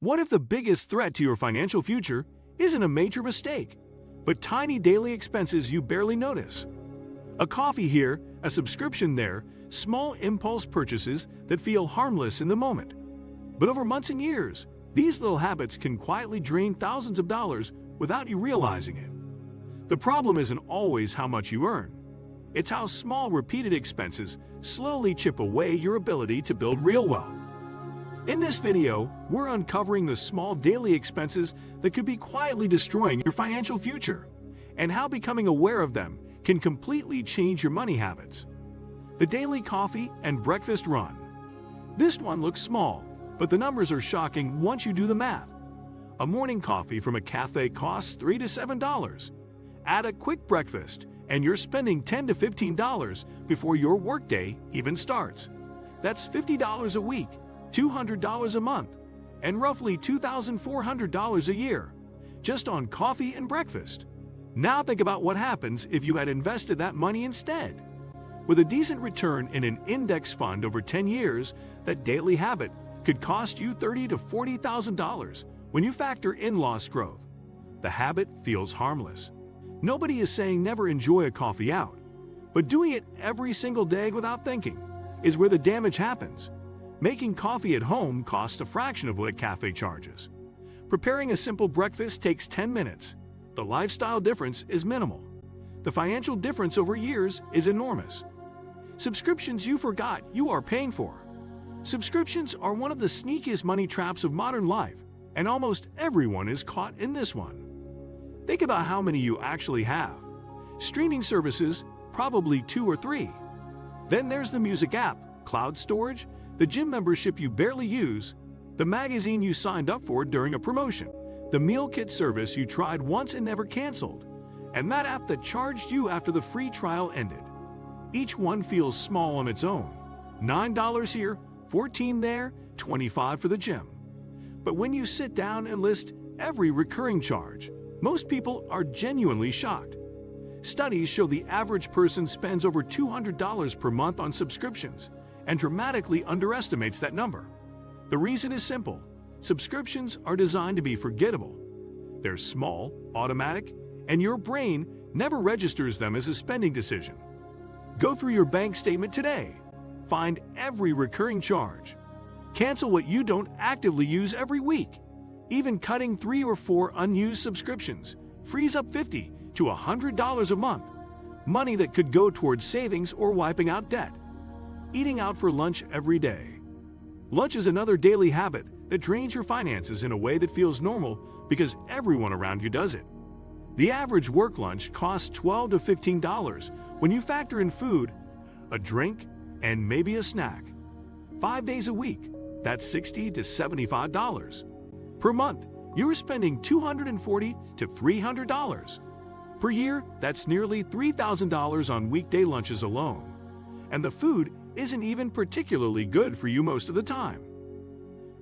What if the biggest threat to your financial future isn't a major mistake, but tiny daily expenses you barely notice? A coffee here, a subscription there, small impulse purchases that feel harmless in the moment. But over months and years, these little habits can quietly drain thousands of dollars without you realizing it. The problem isn't always how much you earn. It's how small repeated expenses slowly chip away your ability to build real wealth. In this video, we're uncovering the small daily expenses that could be quietly destroying your financial future, and how becoming aware of them can completely change your money habits. The daily coffee and breakfast run. This one looks small, but the numbers are shocking once you do the math. A morning coffee from a cafe costs $3 to $7. Add a quick breakfast, and you're spending $10 to $15 before your workday even starts. That's $50 a week, $200 a month, and roughly $2,400 a year, just on coffee and breakfast. Now think about what happens if you had invested that money instead. With a decent return in an index fund over 10 years, that daily habit could cost you $30,000 to $40,000 when you factor in lost growth. The habit feels harmless. Nobody is saying never enjoy a coffee out, but doing it every single day without thinking is where the damage happens. Making coffee at home costs a fraction of what a cafe charges. Preparing a simple breakfast takes 10 minutes. The lifestyle difference is minimal. The financial difference over years is enormous. Subscriptions you forgot you are paying for. Subscriptions are one of the sneakiest money traps of modern life, and almost everyone is caught in this one. Think about how many you actually have. Streaming services, probably 2 or 3. Then there's the music app, cloud storage, the gym membership you barely use, the magazine you signed up for during a promotion, the meal kit service you tried once and never canceled, and that app that charged you after the free trial ended. Each one feels small on its own. $9 here, $14 there, $25 for the gym. But when you sit down and list every recurring charge, most people are genuinely shocked. Studies show the average person spends over $200 per month on subscriptions and dramatically underestimates that number. The reason is simple. Subscriptions are designed to be forgettable. They're small, automatic, and your brain never registers them as a spending decision. Go through your bank statement today. Find every recurring charge. Cancel what you don't actively use every week. Even cutting 3 or 4 unused subscriptions frees up $50 to $100 a month, money that could go towards savings or wiping out debt. Eating out for lunch every day. Lunch is another daily habit that drains your finances in a way that feels normal because everyone around you does it. The average work lunch costs $12 to $15 when you factor in food, a drink, and maybe a snack. 5 days a week, that's $60 to $75. Per month, you're spending $240 to $300. Per year, that's nearly $3,000 on weekday lunches alone. And the food isn't even particularly good for you most of the time.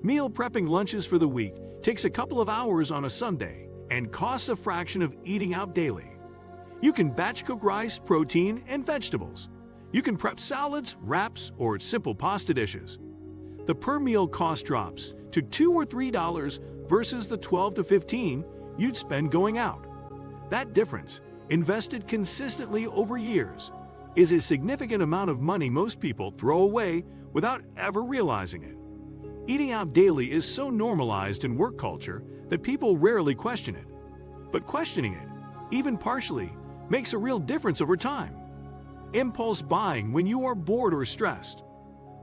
Meal prepping lunches for the week takes a couple of hours on a Sunday and costs a fraction of eating out daily. You can batch cook rice, protein, and vegetables. You can prep salads, wraps, or simple pasta dishes. The per meal cost drops to $2 or $3 versus the $12 to $15 you'd spend going out. That difference, invested consistently over years, is a significant amount of money most people throw away without ever realizing it. Eating out daily is so normalized in work culture that people rarely question it. But questioning it, even partially, makes a real difference over time. Impulse buying when you are bored or stressed.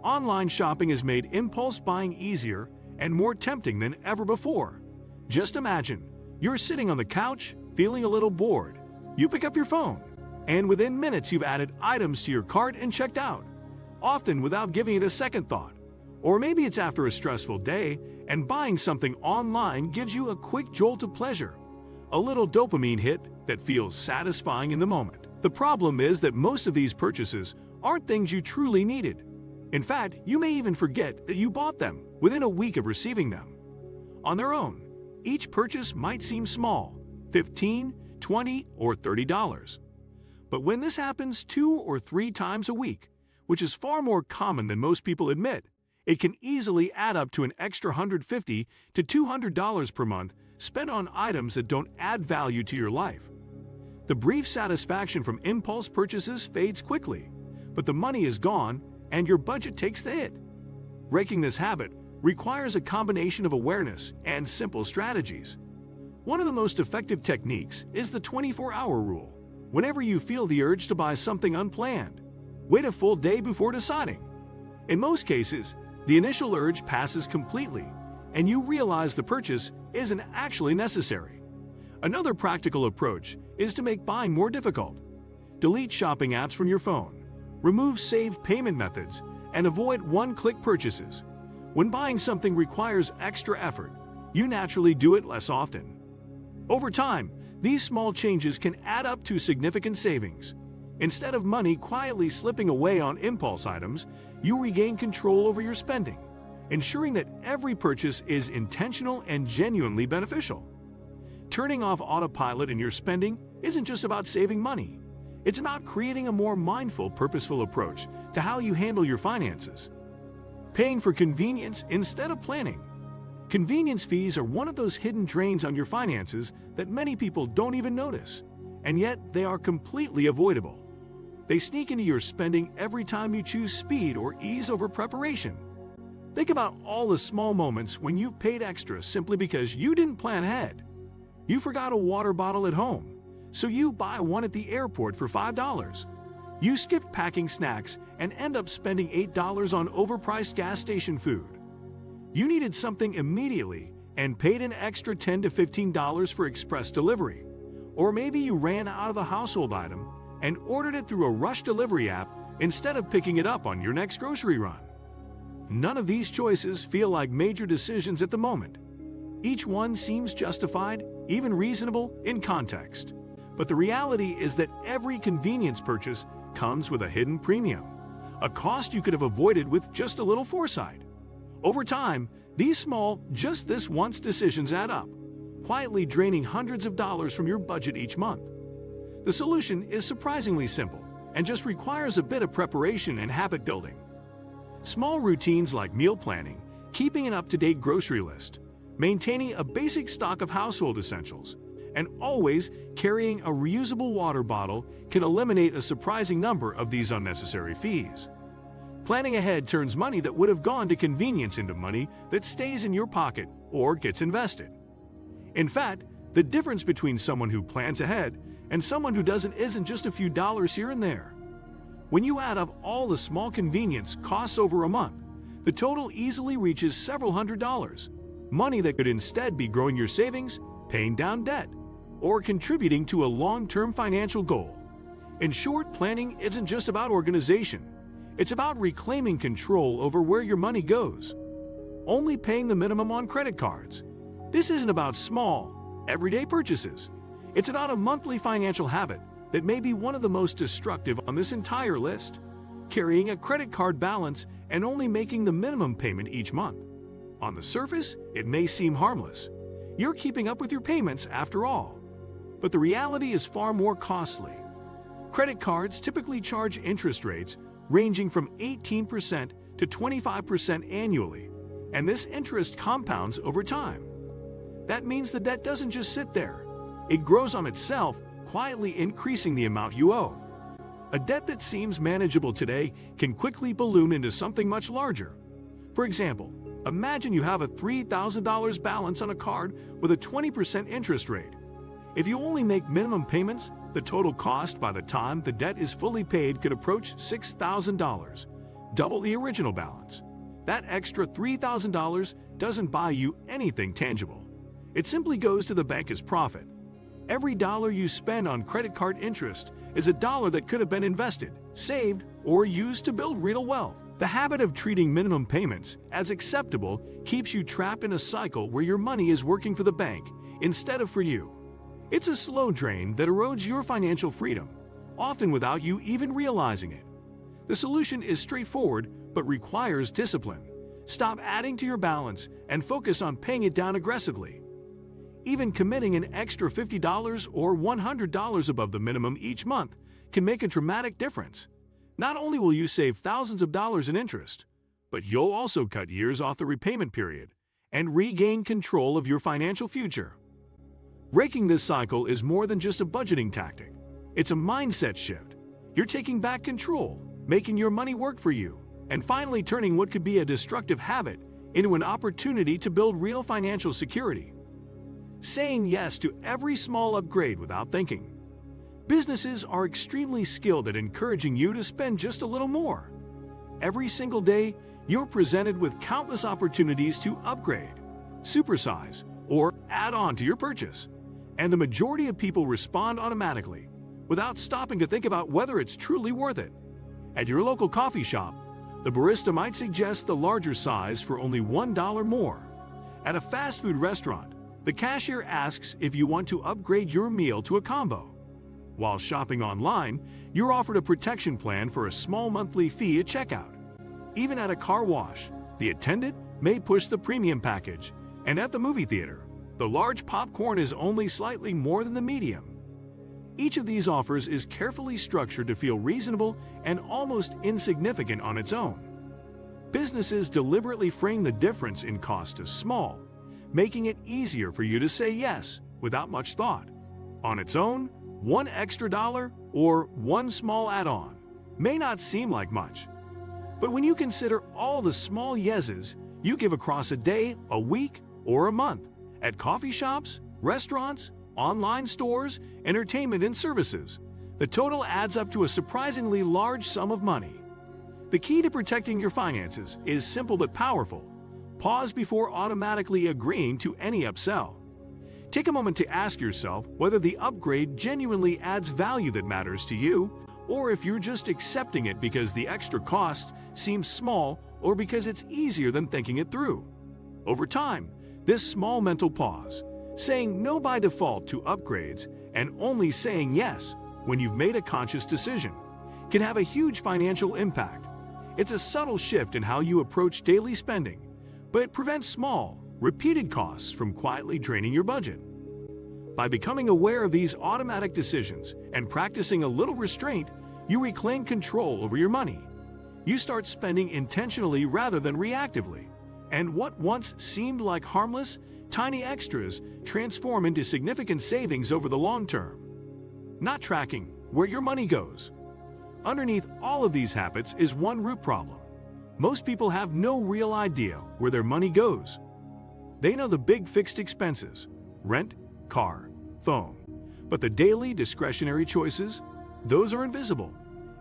Online shopping has made impulse buying easier and more tempting than ever before. Just imagine, you're sitting on the couch, feeling a little bored. You pick up your phone, and within minutes you've added items to your cart and checked out, often without giving it a second thought. Or maybe it's after a stressful day, and buying something online gives you a quick jolt of pleasure, a little dopamine hit that feels satisfying in the moment. The problem is that most of these purchases aren't things you truly needed. In fact, you may even forget that you bought them within a week of receiving them. On their own, each purchase might seem small, $15, $20, or $30. But when this happens 2 or 3 times a week, which is far more common than most people admit, It can easily add up to an extra $150 to $200 per month spent on items that don't add value to your life. The brief satisfaction from impulse purchases fades quickly, but the money is gone and your budget takes the hit. Breaking this habit requires a combination of awareness and simple strategies. One of the most effective techniques is the 24-hour rule. Whenever you feel the urge to buy something unplanned, wait a full day before deciding. In most cases, the initial urge passes completely, and you realize the purchase isn't actually necessary. Another practical approach is to make buying more difficult. Delete shopping apps from your phone, remove saved payment methods, and avoid one-click purchases. When buying something requires extra effort, you naturally do it less often. Over time, these small changes can add up to significant savings. Instead of money quietly slipping away on impulse items, you regain control over your spending, ensuring that every purchase is intentional and genuinely beneficial. Turning off autopilot in your spending isn't just about saving money. It's about creating a more mindful, purposeful approach to how you handle your finances. Paying for convenience instead of planning. Convenience fees are one of those hidden drains on your finances that many people don't even notice, and yet they are completely avoidable. They sneak into your spending every time you choose speed or ease over preparation. Think about all the small moments when you've paid extra simply because you didn't plan ahead. You forgot a water bottle at home, so you buy one at the airport for $5. You skipped packing snacks and end up spending $8 on overpriced gas station food. You needed something immediately and paid an extra $10 to $15 for express delivery. Or maybe you ran out of a household item and ordered it through a rush delivery app instead of picking it up on your next grocery run. None of these choices feel like major decisions at the moment. Each one seems justified, even reasonable, in context. But the reality is that every convenience purchase comes with a hidden premium, a cost you could have avoided with just a little foresight. Over time, these small, just this once decisions add up, quietly draining hundreds of dollars from your budget each month. The solution is surprisingly simple and just requires a bit of preparation and habit building. Small routines like meal planning, keeping an up-to-date grocery list, maintaining a basic stock of household essentials, and always carrying a reusable water bottle can eliminate a surprising number of these unnecessary fees. Planning ahead turns money that would have gone to convenience into money that stays in your pocket or gets invested. In fact, the difference between someone who plans ahead and someone who doesn't isn't just a few dollars here and there. When you add up all the small convenience costs over a month, the total easily reaches several $100s, money that could instead be growing your savings, paying down debt, or contributing to a long-term financial goal. In short, planning isn't just about organization. It's about reclaiming control over where your money goes. Only paying the minimum on credit cards. This isn't about small, everyday purchases. It's about a monthly financial habit that may be one of the most destructive on this entire list. Carrying a credit card balance and only making the minimum payment each month. On the surface, it may seem harmless. You're keeping up with your payments after all. But the reality is far more costly. Credit cards typically charge interest rates ranging from 18% to 25% annually, and this interest compounds over time. That means the debt doesn't just sit there. It grows on itself, quietly increasing the amount you owe. A debt that seems manageable today can quickly balloon into something much larger. For example, imagine you have a $3,000 balance on a card with a 20% interest rate. If you only make minimum payments, the total cost by the time the debt is fully paid could approach $6,000, double the original balance. That extra $3,000 doesn't buy you anything tangible. It simply goes to the bank as profit. Every dollar you spend on credit card interest is a dollar that could have been invested, saved, or used to build real wealth. The habit of treating minimum payments as acceptable keeps you trapped in a cycle where your money is working for the bank instead of for you. It's a slow drain that erodes your financial freedom, often without you even realizing it. The solution is straightforward but requires discipline. Stop adding to your balance and focus on paying it down aggressively. Even committing an extra $50 or $100 above the minimum each month can make a dramatic difference. Not only will you save thousands of dollars in interest, but you'll also cut years off the repayment period and regain control of your financial future. Breaking this cycle is more than just a budgeting tactic. It's a mindset shift. You're taking back control, making your money work for you, and finally turning what could be a destructive habit into an opportunity to build real financial security. Saying yes to every small upgrade without thinking. Businesses are extremely skilled at encouraging you to spend just a little more. Every single day, you're presented with countless opportunities to upgrade, supersize, or add on to your purchase. And the majority of people respond automatically, without stopping to think about whether it's truly worth it. At your local coffee shop, the barista might suggest the larger size for only $1 more. At a fast food restaurant, the cashier asks if you want to upgrade your meal to a combo. While shopping online, you're offered a protection plan for a small monthly fee at checkout. Even at a car wash, the attendant may push the premium package, and at the movie theater, the large popcorn is only slightly more than the medium. Each of these offers is carefully structured to feel reasonable and almost insignificant on its own. Businesses deliberately frame the difference in cost as small, making it easier for you to say yes without much thought. On its own, one extra dollar or one small add-on may not seem like much. But when you consider all the small yeses you give across a day, a week, or a month, at coffee shops, restaurants, online stores, entertainment and services, the total adds up to a surprisingly large sum of money. The key to protecting your finances is simple but powerful. Pause before automatically agreeing to any upsell. Take a moment to ask yourself whether the upgrade genuinely adds value that matters to you, or if you're just accepting it because the extra cost seems small or because it's easier than thinking it through. Over time, this small mental pause, saying no by default to upgrades and only saying yes when you've made a conscious decision, can have a huge financial impact. It's a subtle shift in how you approach daily spending, but it prevents small, repeated costs from quietly draining your budget. By becoming aware of these automatic decisions and practicing a little restraint, you reclaim control over your money. You start spending intentionally rather than reactively, and what once seemed like harmless, tiny extras transform into significant savings over the long term. Not tracking where your money goes. Underneath all of these habits is one root problem. Most people have no real idea where their money goes. They know the big fixed expenses, rent, car, phone, but the daily discretionary choices, those are invisible.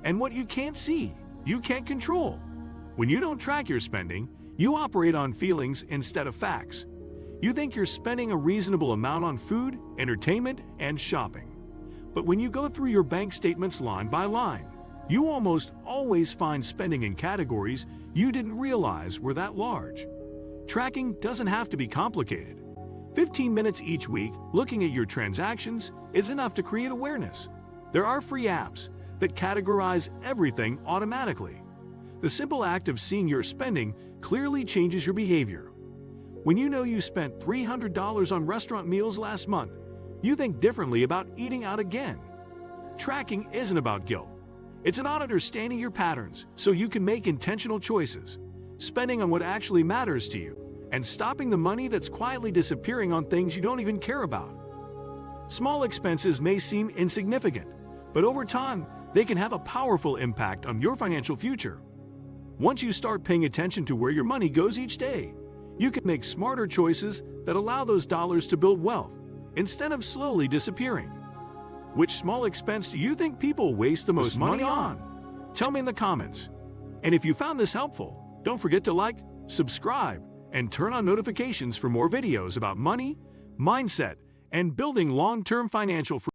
And what you can't see, you can't control. When you don't track your spending, you operate on feelings instead of facts. You think you're spending a reasonable amount on food, entertainment, and shopping. But when you go through your bank statements line by line, you almost always find spending in categories you didn't realize were that large. Tracking doesn't have to be complicated. 15 minutes each week looking at your transactions is enough to create awareness. There are free apps that categorize everything automatically. The simple act of seeing your spending clearly changes your behavior. When you know you spent $300 on restaurant meals last month, you think differently about eating out again. Tracking isn't about guilt. It's about understanding your patterns so you can make intentional choices, spending on what actually matters to you, and stopping the money that's quietly disappearing on things you don't even care about. Small expenses may seem insignificant, but over time, they can have a powerful impact on your financial future. Once you start paying attention to where your money goes each day, you can make smarter choices that allow those dollars to build wealth instead of slowly disappearing. Which small expense do you think people waste the most money on? Tell me in the comments. And if you found this helpful, don't forget to like, subscribe, and turn on notifications for more videos about money, mindset, and building long-term financial freedom.